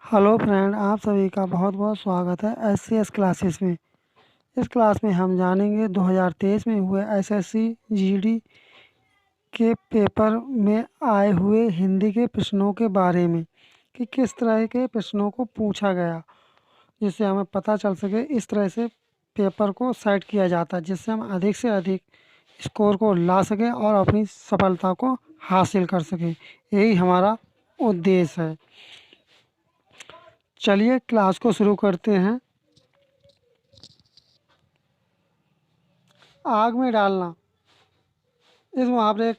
Hello friend, आप सभी का बहुत बहुत स्वागत है एस क्लासेस में। इस क्लास में हम जानेंगे 2023 में हुए एसएससी जीडी के पेपर में आए हुए हिंदी के प्रश्नों के बारे में कि किस तरह के प्रश्नों को पूछा गया, जिससे हमें पता चल सके इस तरह से पेपर को सेट किया जाता है, जिससे हम अधिक से अधिक स्कोर को ला सकें और अपनी सफलता को हासिल कर सकें। यही हमारा उद्देश्य है। चलिए क्लास को शुरू करते हैं। आग में डालना, इस मुहावरे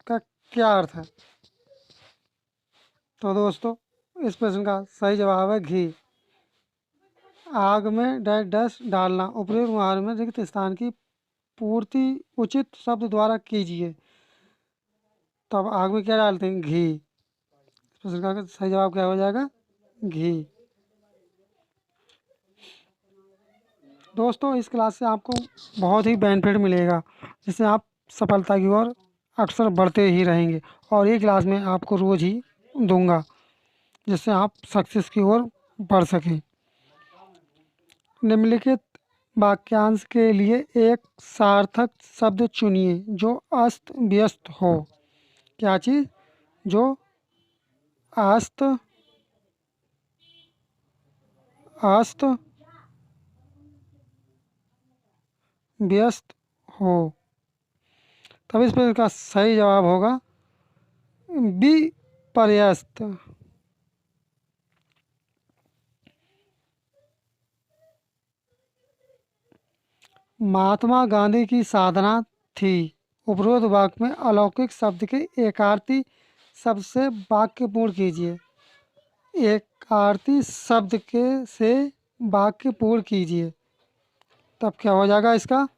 का क्या अर्थ है? तो दोस्तों, इस प्रश्न का सही जवाब है घी। आग में डैश डैश डालना, उपयुक्त मुहावरे में रिक्त स्थान की पूर्ति उचित शब्द द्वारा कीजिए। तो अब आग में क्या डालते हैं? घी। इस प्रश्न का सही जवाब क्या हो जाएगा? घी। दोस्तों, इस क्लास से आपको बहुत ही बेनिफिट मिलेगा, जिससे आप सफलता की ओर अक्सर बढ़ते ही रहेंगे। और ये क्लास में आपको रोज़ ही दूंगा, जिससे आप सक्सेस की ओर बढ़ सकें। निम्नलिखित वाक्यांश के लिए एक सार्थक शब्द चुनिए जो अस्त व्यस्त हो। क्या चीज़? जो अस्त अस्त व्यस्त हो। तब इस पर इसका सही जवाब होगा विपर्यस्त। महात्मा गांधी की साधना थी। उपरोक्त वाक्य में अलौकिक शब्द के एकार्थी शब्द से वाक्य पूर्ण कीजिए। एकार्थी शब्द के से वाक्य पूर्ण कीजिए। तब क्या हो जाएगा इसका?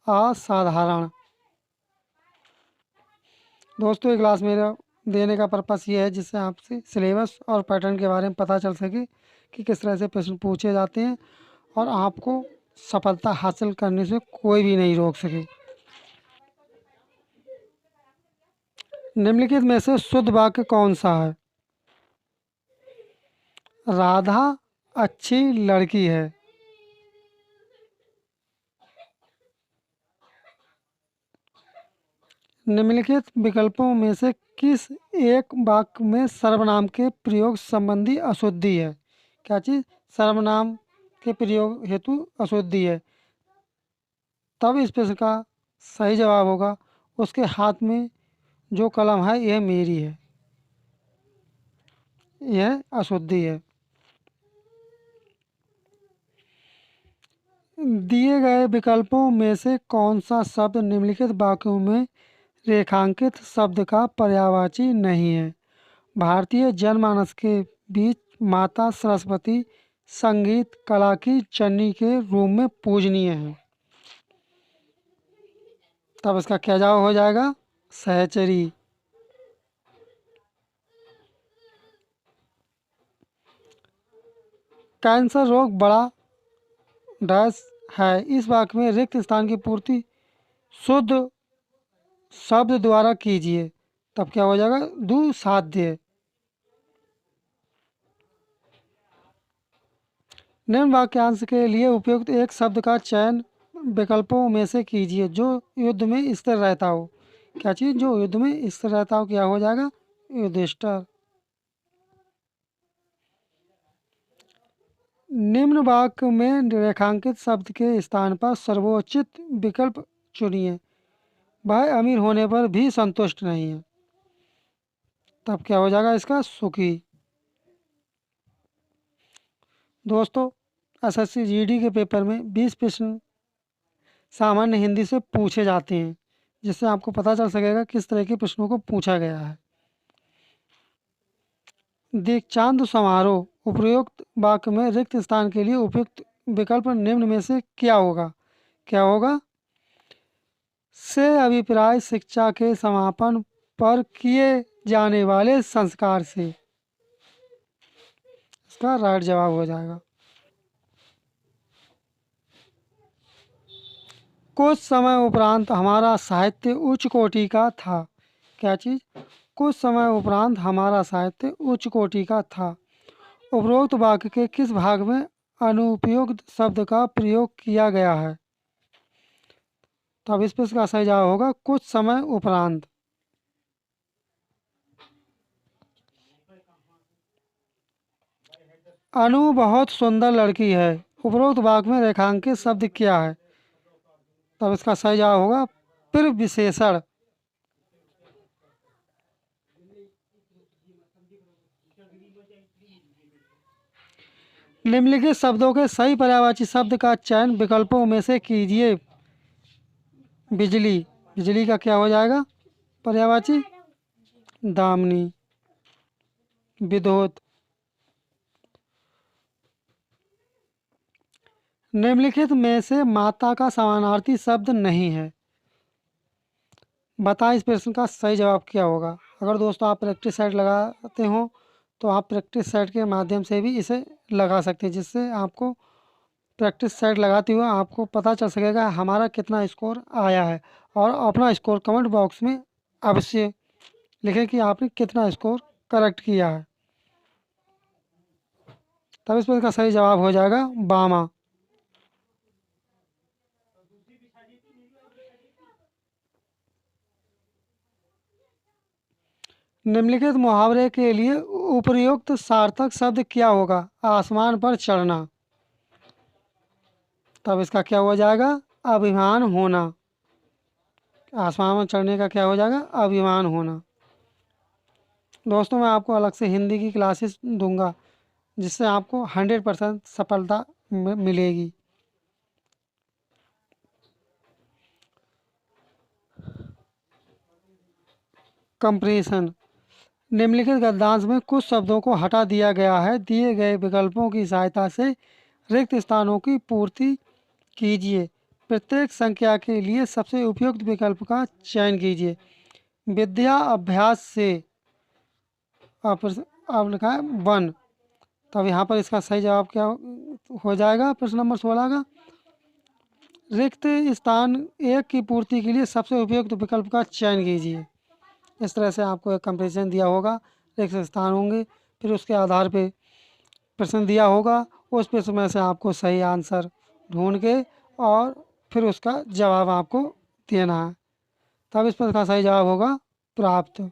असाधारण। दोस्तों, ये क्लास मेरा देने का पर्पस ये है, जिससे आपसे सिलेबस और पैटर्न के बारे में पता चल सके कि किस तरह से प्रश्न पूछे जाते हैं और आपको सफलता हासिल करने से कोई भी नहीं रोक सके। निम्नलिखित में से शुद्ध वाक्य कौन सा है? राधा अच्छी लड़की है। निम्नलिखित विकल्पों में से किस एक वाक्य में सर्वनाम के प्रयोग संबंधी अशुद्धि है? क्या चीज़? सर्वनाम के प्रयोग हेतु अशुद्धि है। तब इस प्रश्न का सही जवाब होगा उसके हाथ में जो कलम है यह मेरी है। यह अशुद्धि है। दिए गए विकल्पों में से कौन सा शब्द निम्नलिखित वाक्यों में रेखांकित शब्द का पर्यायवाची नहीं है? भारतीय जनमानस के बीच माता सरस्वती संगीत कला की जननी के रूप में पूजनीय है। तब इसका क्या जवाब हो जाएगा? सहचरी। कैंसर रोग बड़ा डैश है। इस वाक्य में रिक्त स्थान की पूर्ति शुद्ध शब्द द्वारा कीजिए। तब क्या हो जाएगा? दुसाध्य। निम्न वाक्यांश के लिए उपयुक्त एक शब्द का चयन विकल्पों में से कीजिए जो युद्ध में स्थिर रहता हो। क्या चीज़? जो युद्ध में स्थिर रहता हो। क्या हो जाएगा? युधिष्ठिर। निम्न वाक्य में रेखांकित शब्द के स्थान पर सर्वोचित विकल्प चुनिए। वह अमीर होने पर भी संतुष्ट नहीं है। तब क्या हो जाएगा इसका? सुखी। दोस्तों, एसएससी जीडी के पेपर में 20 प्रश्न सामान्य हिंदी से पूछे जाते हैं, जिससे आपको पता चल सकेगा किस तरह के प्रश्नों को पूछा गया है। दीक्षांत समारोह, उपयुक्त वाक्य में रिक्त स्थान के लिए उपयुक्त विकल्प निम्न में से क्या होगा? क्या होगा? से अभिप्राय शिक्षा के समापन पर किए जाने वाले संस्कार से। इसका राइट जवाब हो जाएगा। कुछ समय उपरांत हमारा साहित्य उच्च कोटि का था। क्या चीज़? कुछ समय उपरांत हमारा साहित्य उच्च कोटि का था। उपरोक्त वाक्य के किस भाग में अनुपयुक्त शब्द का प्रयोग किया गया है? तो अब इस पर इसका सही जवाब होगा कुछ समय उपरांत। अनु बहुत सुंदर लड़की है, उपरोक्त वाक्य में रेखांकित शब्द क्या है? तब इसका सही जवाब होगा फिर विशेषण। निम्नलिखित शब्दों के सही पर्यायवाची शब्द का चयन विकल्पों में से कीजिए। बिजली, बिजली का क्या हो जाएगा पर्यायवाची? दामिनी। विद्युत। निम्नलिखित में से माता का समानार्थी शब्द नहीं है, बताएं इस प्रश्न का सही जवाब क्या होगा। अगर दोस्तों आप प्रैक्टिस सेट लगाते हो तो आप प्रैक्टिस सेट के माध्यम से भी इसे लगा सकते हैं, जिससे आपको प्रैक्टिस सेट लगाते हुए आपको पता चल सकेगा हमारा कितना स्कोर आया है। और अपना स्कोर कमेंट बॉक्स में अवश्य लिखें कि आपने कितना स्कोर करेक्ट किया है। तब इस पर का सही जवाब हो जाएगा बामा। निम्नलिखित मुहावरे के लिए उपयुक्त सार्थक शब्द क्या होगा? आसमान पर चढ़ना। तब इसका क्या हो जाएगा? अभिमान होना। आसमान पर चढ़ने का क्या हो जाएगा? अभिमान होना। दोस्तों मैं आपको अलग से हिंदी की क्लासेस दूंगा, जिससे आपको 100% सफलता मिलेगी। कंप्रेशन। निम्नलिखित गद्यांश में कुछ शब्दों को हटा दिया गया है, दिए गए विकल्पों की सहायता से रिक्त स्थानों की पूर्ति कीजिए। प्रत्येक संख्या के लिए सबसे उपयुक्त विकल्प का चयन कीजिए। विद्या अभ्यास से अब लिखा है 1। तब यहाँ पर इसका सही जवाब क्या हो जाएगा प्रश्न नंबर 16 का? रिक्त स्थान 1 की पूर्ति के लिए सबसे उपयुक्त विकल्प का चयन कीजिए। इस तरह से आपको एक कंपेरिजन दिया होगा, रिक्त स्थान होंगे, फिर उसके आधार पे प्रश्न दिया होगा, उस प्रश्न में से आपको सही आंसर ढूंढ के और फिर उसका जवाब आपको देना है। तब इस प्रश्न का सही जवाब होगा प्राप्त।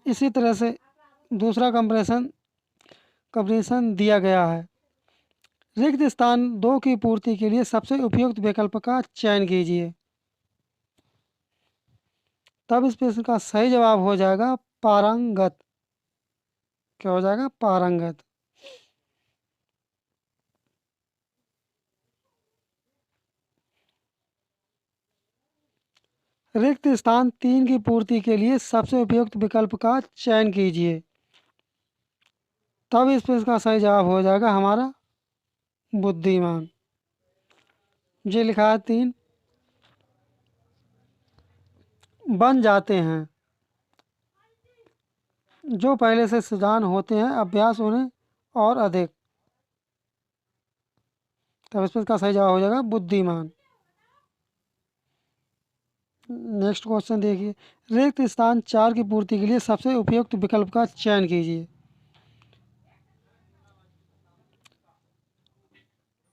इसी तरह से दूसरा कंपेरिजन दिया गया है। रिक्त स्थान 2 की पूर्ति के लिए सबसे उपयुक्त विकल्प का चयन कीजिए। तब इस प्रश्न का सही जवाब हो जाएगा पारंगत। क्या हो जाएगा? पारंगत। रिक्त स्थान 3 की पूर्ति के लिए सबसे उपयुक्त विकल्प का चयन कीजिए। तब इस प्रश्न का सही जवाब हो जाएगा हमारा बुद्धिमान। ये लिखा है 3। बन जाते हैं, जो पहले से सुजान होते हैं, अभ्यास उन्हें और अधिक। तब इस प्रश्न का सही जवाब हो जाएगा बुद्धिमान। नेक्स्ट क्वेश्चन देखिए, रिक्त स्थान 4 की पूर्ति के लिए सबसे उपयुक्त विकल्प का चयन कीजिए।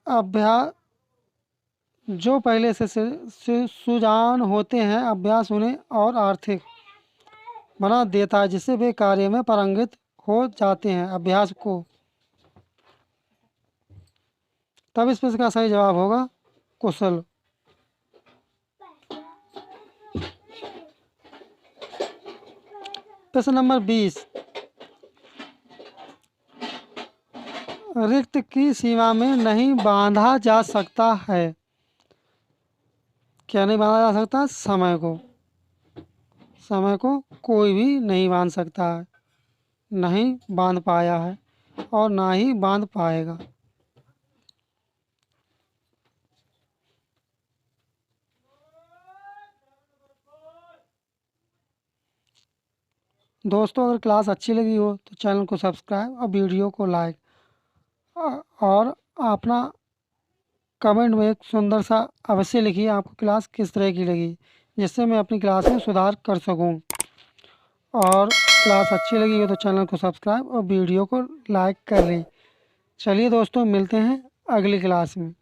अभ्यास, जो पहले से सुजान होते हैं, अभ्यास उन्हें और आर्थिक बना देता है, जिससे वे कार्य में पारंगत हो जाते हैं अभ्यास को। तब इस प्रश्न का सही जवाब होगा कुशल। प्रश्न नंबर 20, रिक्त की सीमा में नहीं बांधा जा सकता है। क्या नहीं बांधा जा सकता? समय को। समय को कोई भी नहीं बांध सकता है, नहीं बांध पाया है और ना ही बांध पाएगा। दोस्तों अगर क्लास अच्छी लगी हो तो चैनल को सब्सक्राइब और वीडियो को लाइक और अपना कमेंट में एक सुंदर सा अवश्य लिखिए आपको क्लास किस तरह की लगी, जिससे मैं अपनी क्लास में सुधार कर सकूं। और क्लास अच्छी लगी हो तो चैनल को सब्सक्राइब और वीडियो को लाइक कर लें। चलिए दोस्तों, मिलते हैं अगली क्लास में।